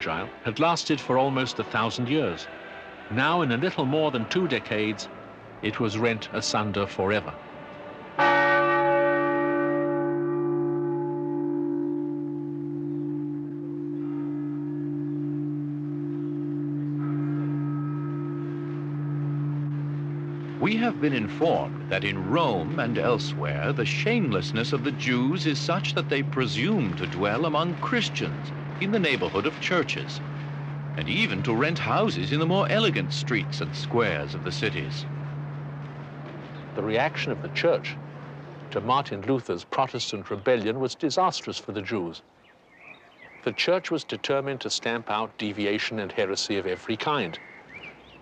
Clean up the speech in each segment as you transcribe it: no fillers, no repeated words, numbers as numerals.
fragile, had lasted for almost 1,000 years. Now, in a little more than 2 decades, it was rent asunder forever. We have been informed that in Rome and elsewhere, the shamelessness of the Jews is such that they presume to dwell among Christians in the neighborhood of churches, and even to rent houses in the more elegant streets and squares of the cities. The reaction of the church to Martin Luther's Protestant rebellion was disastrous for the Jews. The church was determined to stamp out deviation and heresy of every kind.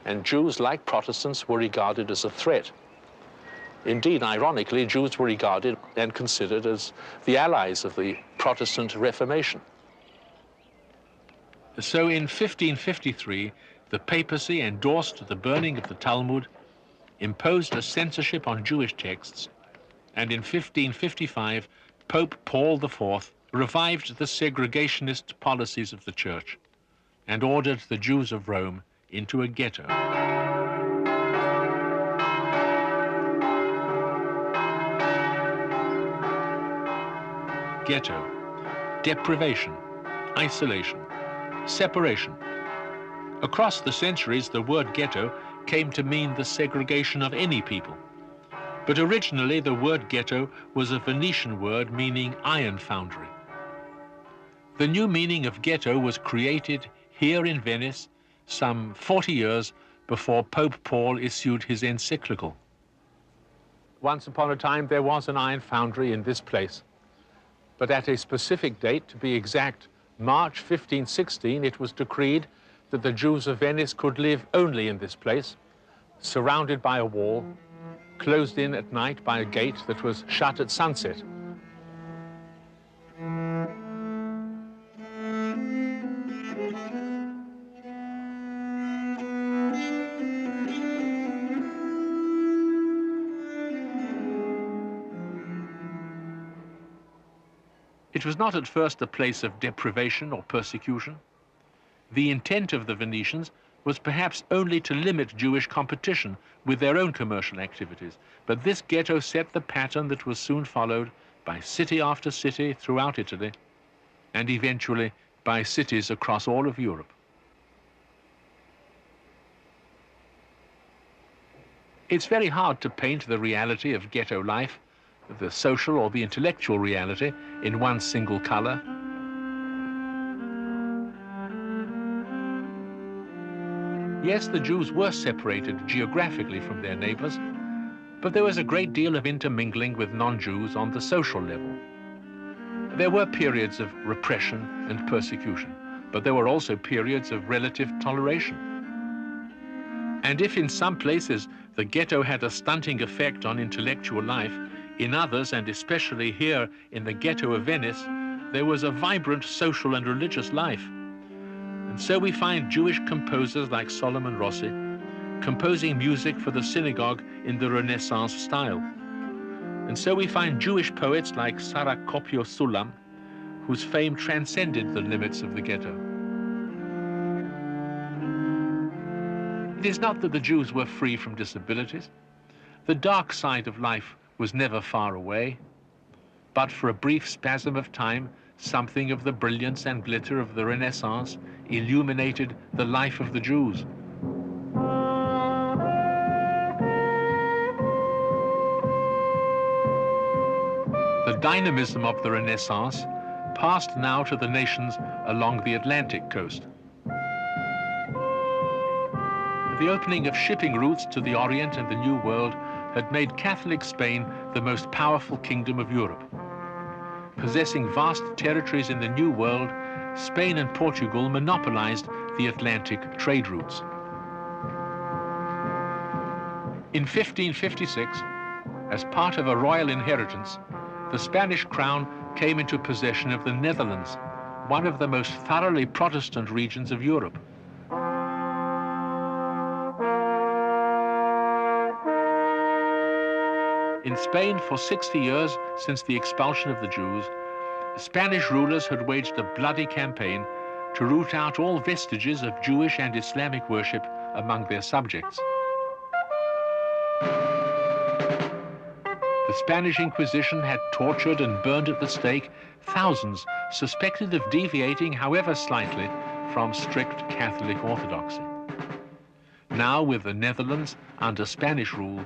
And Jews, like Protestants, were regarded as a threat. Indeed, ironically, Jews were regarded and considered as the allies of the Protestant Reformation. So in 1553, the papacy endorsed the burning of the Talmud, imposed a censorship on Jewish texts, and in 1555, Pope Paul IV revived the segregationist policies of the church and ordered the Jews of Rome into a ghetto. Ghetto, deprivation, isolation, separation. Across the centuries, the word ghetto came to mean the segregation of any people. But originally, the word ghetto was a Venetian word meaning iron foundry. The new meaning of ghetto was created here in Venice some 40 years before Pope Paul issued his encyclical. Once upon a time, there was an iron foundry in this place. But at a specific date, to be exact, March 1516, it was decreed that the Jews of Venice could live only in this place, surrounded by a wall, closed in at night by a gate that was shut at sunset. It was not at first a place of deprivation or persecution. The intent of the Venetians was perhaps only to limit Jewish competition with their own commercial activities, but this ghetto set the pattern that was soon followed by city after city throughout Italy, and eventually by cities across all of Europe. It's very hard to paint the reality of ghetto life, the social or the intellectual reality, in one single color. Yes, the Jews were separated geographically from their neighbors, but there was a great deal of intermingling with non-Jews on the social level. There were periods of repression and persecution, but there were also periods of relative toleration. And if in some places the ghetto had a stunting effect on intellectual life, in others, and especially here in the ghetto of Venice, there was a vibrant social and religious life. And so we find Jewish composers like Solomon Rossi composing music for the synagogue in the Renaissance style. And so we find Jewish poets like Sarah Kopio Sulam, whose fame transcended the limits of the ghetto. It is not that the Jews were free from disabilities. The dark side of life was never far away, but for a brief spasm of time, something of the brilliance and glitter of the Renaissance illuminated the life of the Jews. The dynamism of the Renaissance passed now to the nations along the Atlantic coast. The opening of shipping routes to the Orient and the New World had made Catholic Spain the most powerful kingdom of Europe. Possessing vast territories in the New World, Spain and Portugal monopolized the Atlantic trade routes. In 1556, as part of a royal inheritance, the Spanish crown came into possession of the Netherlands, one of the most thoroughly Protestant regions of Europe. In Spain, for 60 years since the expulsion of the Jews, Spanish rulers had waged a bloody campaign to root out all vestiges of Jewish and Islamic worship among their subjects. The Spanish Inquisition had tortured and burned at the stake thousands suspected of deviating, however slightly, from strict Catholic orthodoxy. Now, with the Netherlands under Spanish rule,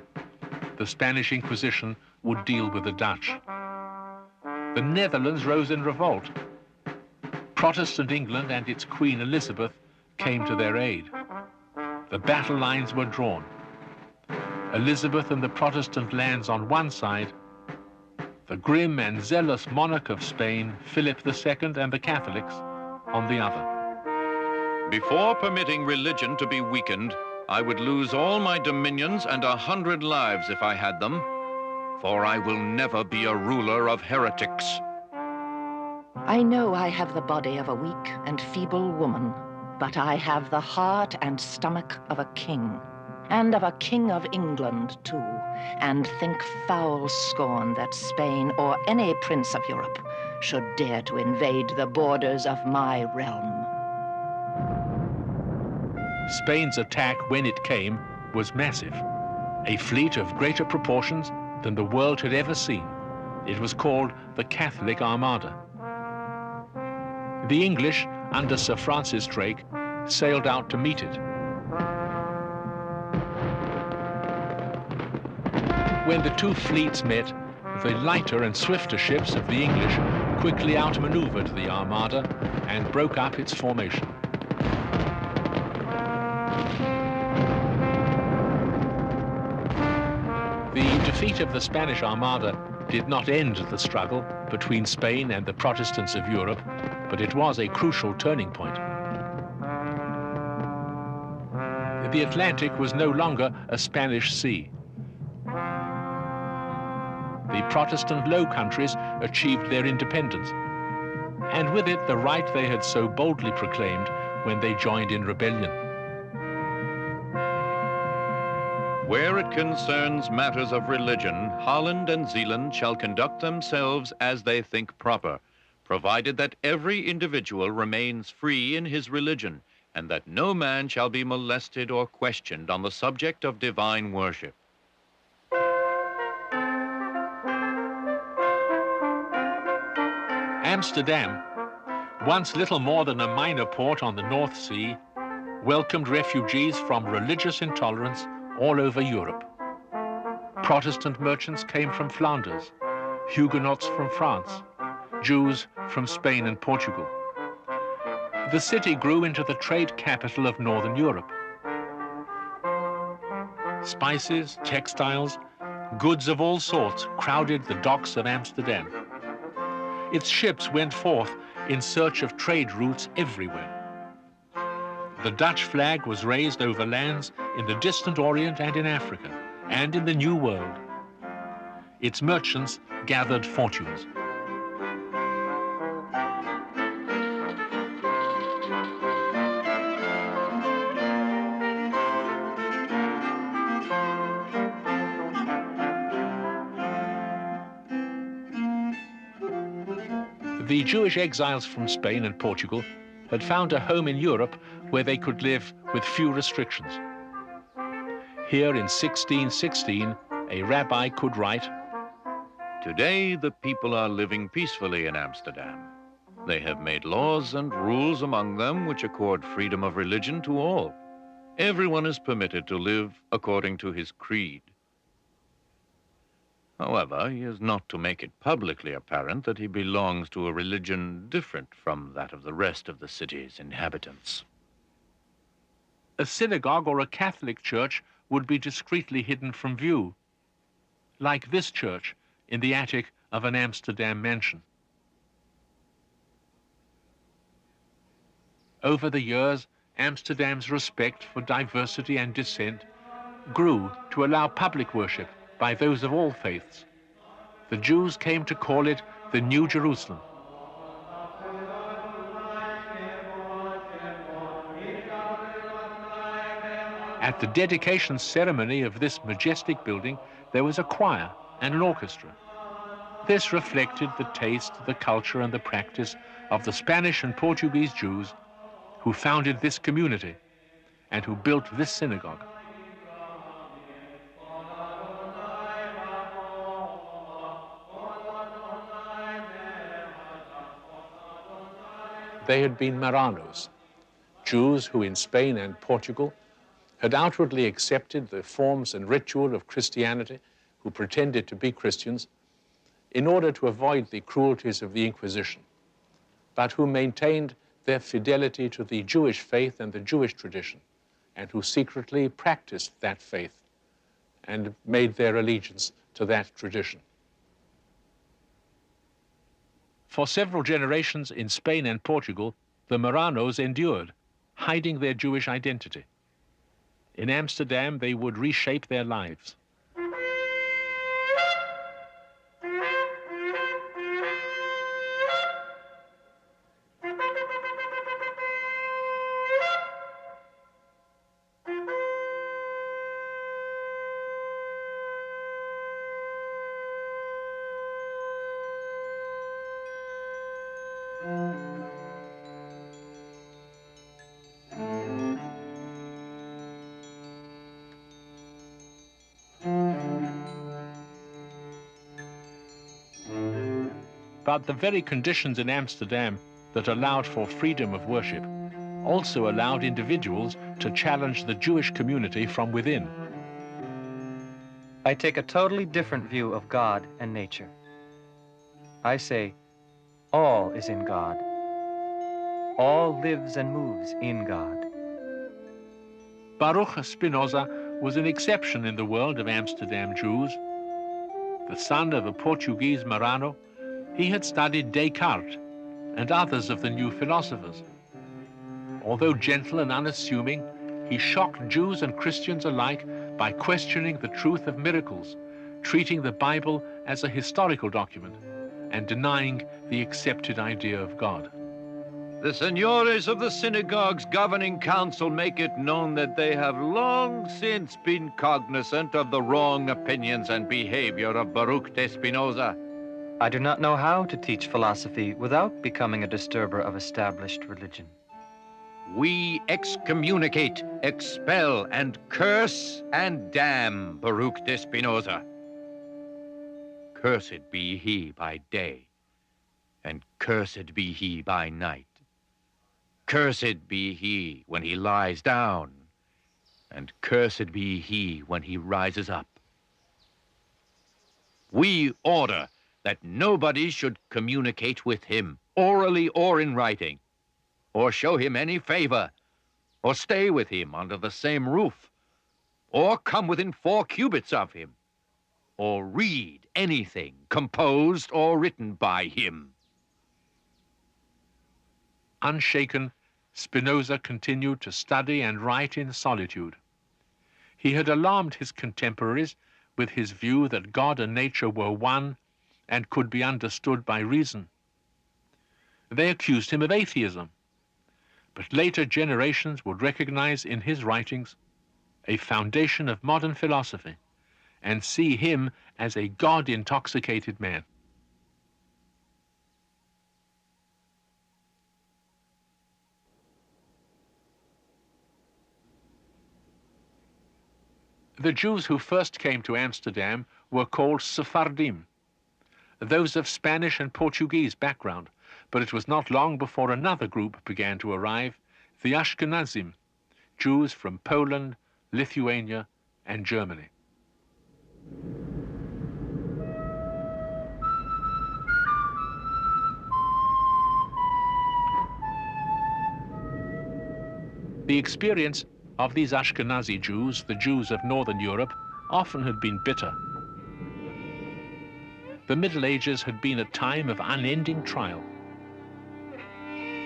the Spanish Inquisition would deal with the Dutch. The Netherlands rose in revolt. Protestant England and its Queen Elizabeth came to their aid. The battle lines were drawn. Elizabeth and the Protestant lands on one side, the grim and zealous monarch of Spain, Philip II, and the Catholics on the other. Before permitting religion to be weakened, I would lose all my dominions and 100 lives if I had them, for I will never be a ruler of heretics. I know I have the body of a weak and feeble woman, but I have the heart and stomach of a king, and of a king of England, too, and think foul scorn that Spain or any prince of Europe should dare to invade the borders of my realm. Spain's attack, when it came, was massive. A fleet of greater proportions than the world had ever seen. It was called the Catholic Armada. The English, under Sir Francis Drake, sailed out to meet it. When the two fleets met, the lighter and swifter ships of the English quickly outmaneuvered the Armada and broke up its formation. The defeat of the Spanish Armada did not end the struggle between Spain and the Protestants of Europe, but it was a crucial turning point. The Atlantic was no longer a Spanish sea. The Protestant Low Countries achieved their independence, and with it the right they had so boldly proclaimed when they joined in rebellion. Where it concerns matters of religion, Holland and Zeeland shall conduct themselves as they think proper, provided that every individual remains free in his religion, and that no man shall be molested or questioned on the subject of divine worship. Amsterdam, once little more than a minor port on the North Sea, welcomed refugees from religious intolerance all over Europe. Protestant merchants came from Flanders, Huguenots from France, Jews from Spain and Portugal. The city grew into the trade capital of Northern Europe. Spices, textiles, goods of all sorts crowded the docks of Amsterdam. Its ships went forth in search of trade routes everywhere. The Dutch flag was raised over lands in the distant Orient and in Africa, and in the New World. Its merchants gathered fortunes. The Jewish exiles from Spain and Portugal had found a home in Europe where they could live with few restrictions. Here in 1616, a rabbi could write, "Today the people are living peacefully in Amsterdam. They have made laws and rules among them which accord freedom of religion to all. Everyone is permitted to live according to his creed." However, he is not to make it publicly apparent that he belongs to a religion different from that of the rest of the city's inhabitants. A synagogue or a Catholic church would be discreetly hidden from view, like this church in the attic of an Amsterdam mansion. Over the years, Amsterdam's respect for diversity and dissent grew to allow public worship by those of all faiths. The Jews came to call it the New Jerusalem. At the dedication ceremony of this majestic building, there was a choir and an orchestra. This reflected the taste, the culture, and the practice of the Spanish and Portuguese Jews who founded this community and who built this synagogue. They had been Marranos, Jews who in Spain and Portugal had outwardly accepted the forms and ritual of Christianity, who pretended to be Christians, in order to avoid the cruelties of the Inquisition, but who maintained their fidelity to the Jewish faith and the Jewish tradition, and who secretly practiced that faith and made their allegiance to that tradition. For several generations in Spain and Portugal, the Marranos endured, hiding their Jewish identity. In Amsterdam, they would reshape their lives. But the very conditions in Amsterdam that allowed for freedom of worship also allowed individuals to challenge the Jewish community from within. I take a totally different view of God and nature. I say, all is in God. All lives and moves in God. Baruch Spinoza was an exception in the world of Amsterdam Jews. The son of a Portuguese Marrano, he had studied Descartes and others of the new philosophers. Although gentle and unassuming, he shocked Jews and Christians alike by questioning the truth of miracles, treating the Bible as a historical document, and denying the accepted idea of God. The senores of the synagogue's governing council make it known that they have long since been cognizant of the wrong opinions and behavior of Baruch de Spinoza. I do not know how to teach philosophy without becoming a disturber of established religion. We excommunicate, expel, and curse and damn Baruch de Spinoza. Cursed be he by day, and cursed be he by night. Cursed be he when he lies down, and cursed be he when he rises up. We order that nobody should communicate with him, orally or in writing, or show him any favor, or stay with him under the same roof, or come within 4 cubits of him, or read anything composed or written by him. Unshaken, Spinoza continued to study and write in solitude. He had alarmed his contemporaries with his view that God and nature were one and could be understood by reason. They accused him of atheism, but later generations would recognize in his writings a foundation of modern philosophy and see him as a God-intoxicated man. The Jews who first came to Amsterdam were called Sephardim, those of Spanish and Portuguese background, but it was not long before another group began to arrive, the Ashkenazim, Jews from Poland, Lithuania, and Germany. The experience of these Ashkenazi Jews, the Jews of Northern Europe, often had been bitter. The Middle Ages had been a time of unending trial.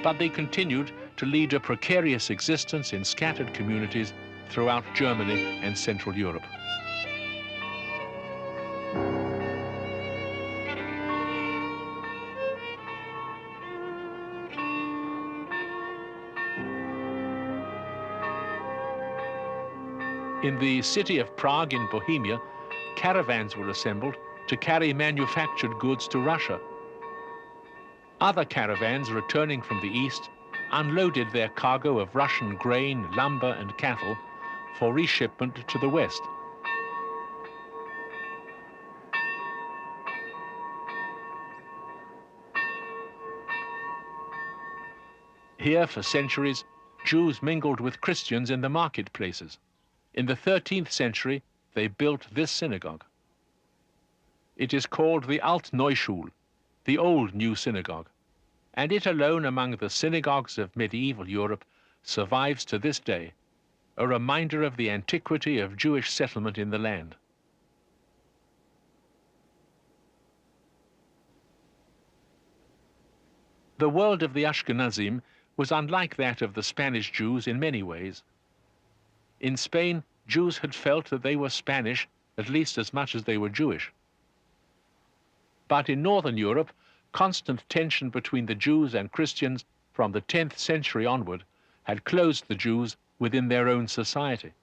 But they continued to lead a precarious existence in scattered communities throughout Germany and Central Europe. In the city of Prague in Bohemia, caravans were assembled to carry manufactured goods to Russia. Other caravans returning from the east unloaded their cargo of Russian grain, lumber, and cattle for reshipment to the West. Here, for centuries, Jews mingled with Christians in the marketplaces. In the 13th century, they built this synagogue. It is called the Alt Neuschul, the Old New Synagogue, and it alone among the synagogues of medieval Europe survives to this day, a reminder of the antiquity of Jewish settlement in the land. The world of the Ashkenazim was unlike that of the Spanish Jews in many ways. In Spain, Jews had felt that they were Spanish at least as much as they were Jewish. But in Northern Europe, constant tension between the Jews and Christians from the 10th century onward had closed the Jews within their own society.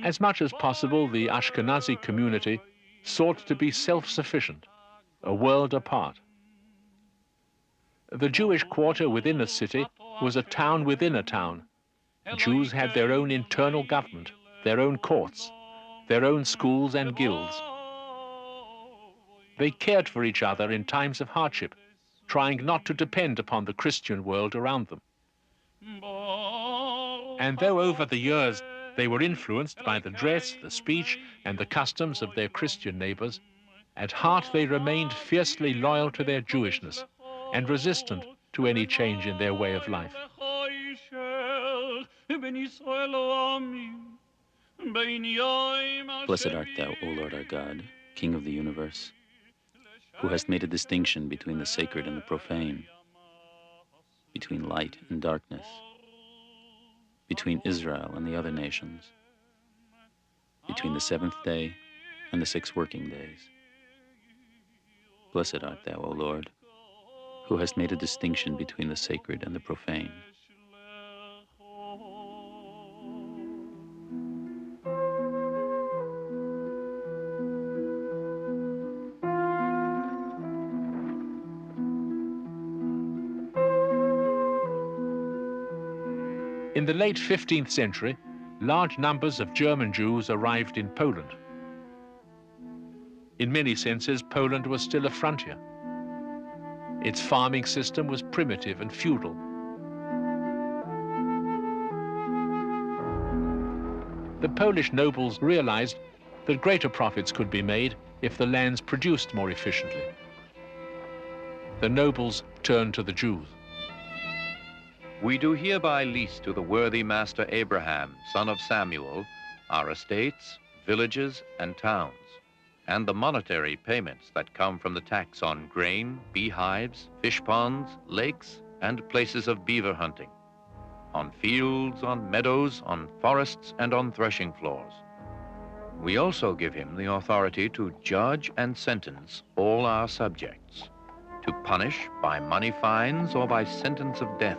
As much as possible, the Ashkenazi community sought to be self-sufficient, a world apart. The Jewish quarter within a city was a town within a town. Jews had their own internal government, their own courts, their own schools and guilds. They cared for each other in times of hardship, trying not to depend upon the Christian world around them. And though over the years they were influenced by the dress, the speech, and the customs of their Christian neighbors, at heart they remained fiercely loyal to their Jewishness and resistant to any change in their way of life. Blessed art thou, O Lord our God, King of the universe, who hast made a distinction between the sacred and the profane, between light and darkness, between Israel and the other nations, between the 7th day and the 6 working days. Blessed art thou, O Lord, who hast made a distinction between the sacred and the profane. In the late 15th century, large numbers of German Jews arrived in Poland. In many senses, Poland was still a frontier. Its farming system was primitive and feudal. The Polish nobles realized that greater profits could be made if the lands produced more efficiently. The nobles turned to the Jews. We do hereby lease to the worthy Master Abraham, son of Samuel, our estates, villages, and towns, and the monetary payments that come from the tax on grain, beehives, fish ponds, lakes, and places of beaver hunting, on fields, on meadows, on forests, and on threshing floors. We also give him the authority to judge and sentence all our subjects, to punish by money fines or by sentence of death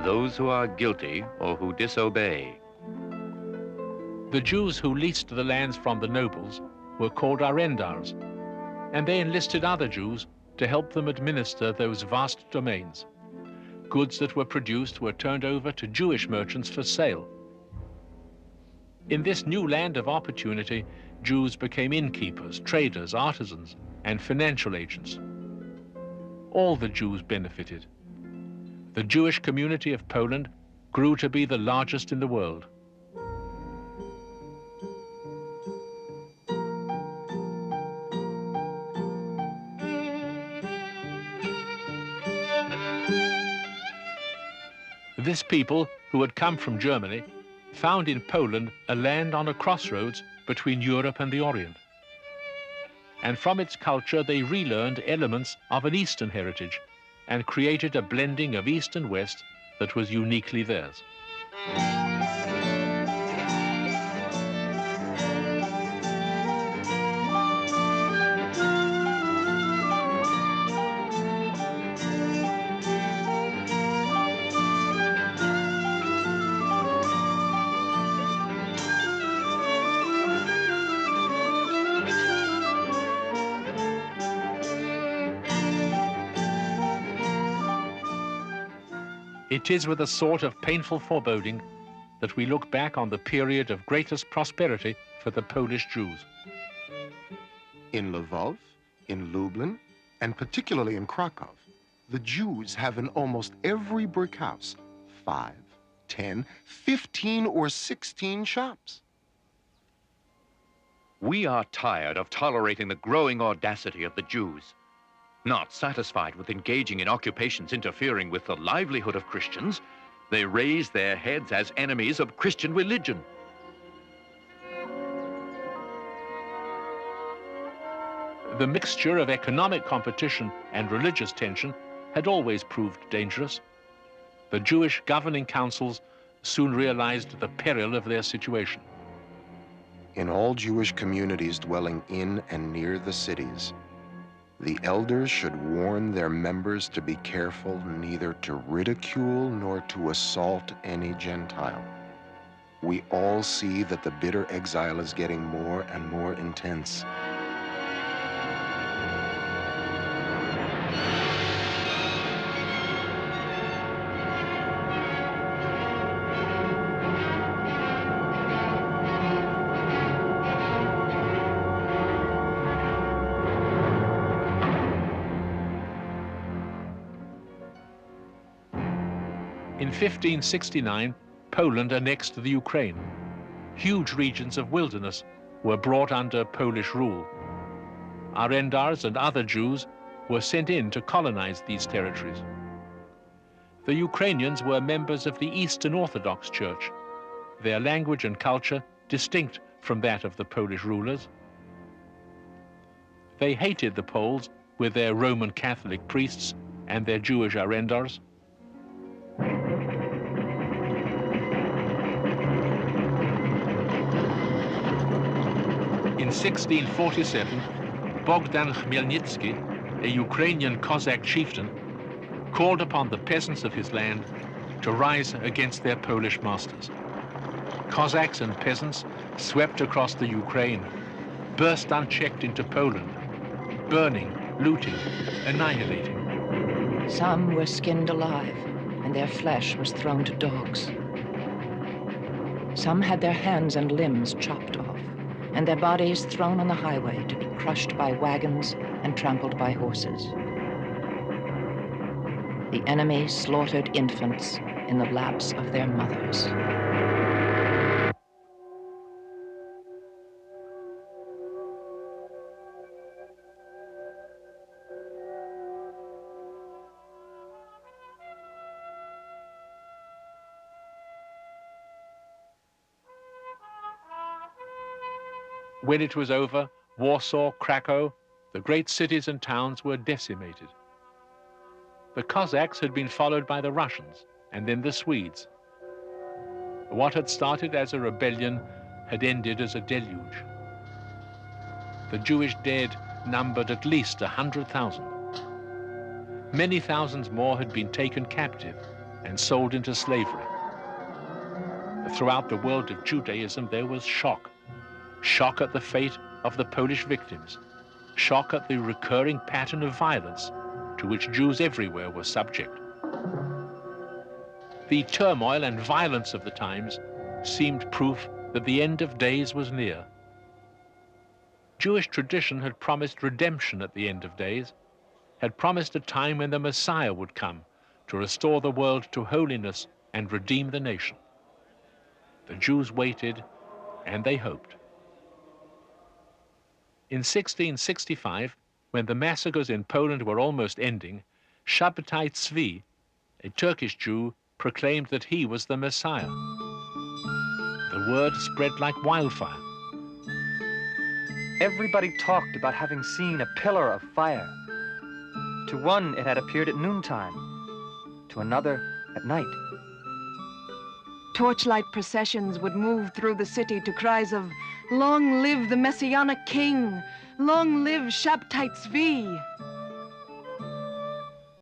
those who are guilty or who disobey. The Jews who leased the lands from the nobles were called arendars, and they enlisted other Jews to help them administer those vast domains. Goods that were produced were turned over to Jewish merchants for sale. In this new land of opportunity, Jews became innkeepers, traders, artisans, and financial agents. All the Jews benefited. The Jewish community of Poland grew to be the largest in the world. This people, who had come from Germany, found in Poland a land on a crossroads between Europe and the Orient. And from its culture, they relearned elements of an Eastern heritage and created a blending of East and West that was uniquely theirs. It is with a sort of painful foreboding that we look back on the period of greatest prosperity for the Polish Jews. In Lvov, in Lublin, and particularly in Krakow, the Jews have in almost every brick house 5, 10, 15, or 16 shops. We are tired of tolerating the growing audacity of the Jews. Not satisfied with engaging in occupations interfering with the livelihood of Christians, they raise their heads as enemies of Christian religion. The mixture of economic competition and religious tension had always proved dangerous. The Jewish governing councils soon realized the peril of their situation. In all Jewish communities dwelling in and near the cities, the elders should warn their members to be careful neither to ridicule nor to assault any Gentile. We all see that the bitter exile is getting more and more intense. In 1569, Poland annexed the Ukraine. Huge regions of wilderness were brought under Polish rule. Arendars and other Jews were sent in to colonize these territories. The Ukrainians were members of the Eastern Orthodox Church, their language and culture distinct from that of the Polish rulers. They hated the Poles with their Roman Catholic priests and their Jewish Arendars. In 1647, Bogdan Khmelnytsky, a Ukrainian Cossack chieftain, called upon the peasants of his land to rise against their Polish masters. Cossacks and peasants swept across the Ukraine, burst unchecked into Poland, burning, looting, annihilating. Some were skinned alive, and their flesh was thrown to dogs. Some had their hands and limbs chopped off, and their bodies thrown on the highway to be crushed by wagons and trampled by horses. The enemy slaughtered infants in the laps of their mothers. When it was over, Warsaw, Krakow, the great cities and towns were decimated. The Cossacks had been followed by the Russians and then the Swedes. What had started as a rebellion had ended as a deluge. The Jewish dead numbered at least 100,000. Many thousands more had been taken captive and sold into slavery. Throughout the world of Judaism, there was shock. Shock at the fate of the Polish victims, shock at the recurring pattern of violence to which Jews everywhere were subject. The turmoil and violence of the times seemed proof that the end of days was near. Jewish tradition had promised redemption at the end of days, had promised a time when the Messiah would come to restore the world to holiness and redeem the nation. The Jews waited and they hoped. In 1665, when the massacres in Poland were almost ending, Shabtai Tzvi, a Turkish Jew, proclaimed that he was the Messiah. The word spread like wildfire. Everybody talked about having seen a pillar of fire. To one, it had appeared at noontime, to another, at night. Torchlight processions would move through the city to cries of, "Long live the Messianic King! Long live Shabtai Tzvi!"